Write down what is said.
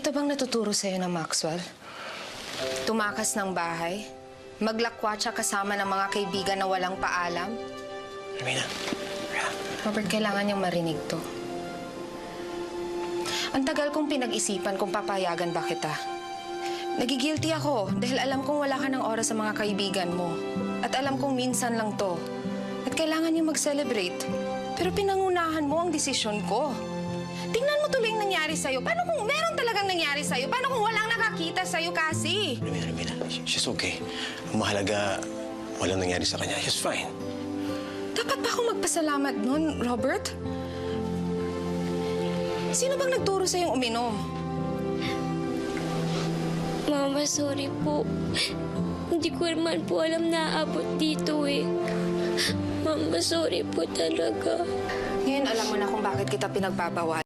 Ito bang natuturo sa'yo ng Maxwell? Tumakas ng bahay? Maglakwatsa kasama ng mga kaibigan na walang paalam? Romina. Robert, kailangan niyang marinig to. Ang tagal kong pinag-isipan kung papayagan ba kita. Nagigilty ako dahil alam kong wala ka ng oras sa mga kaibigan mo. At alam kong minsan lang to. At kailangan niyo mag-celebrate. Pero pinangunahan mo ang desisyon ko. Tingnan mo tuloy yung nangyari sa'yo. Paano kung meron talagang nangyari sa'yo? Paano kung walang nakakita sa'yo, Cassie? Romina, she's okay. Ang mahalaga, walang nangyari sa kanya. She's fine. Dapat ba akong magpasalamat nun, Robert? Sino bang nagturo sa'yong uminom? Mama, sorry po. Hindi ko naman po alam na aabot dito eh. Mama, sorry po talaga. Ngayon alam mo na kung bakit kita pinagbabawal.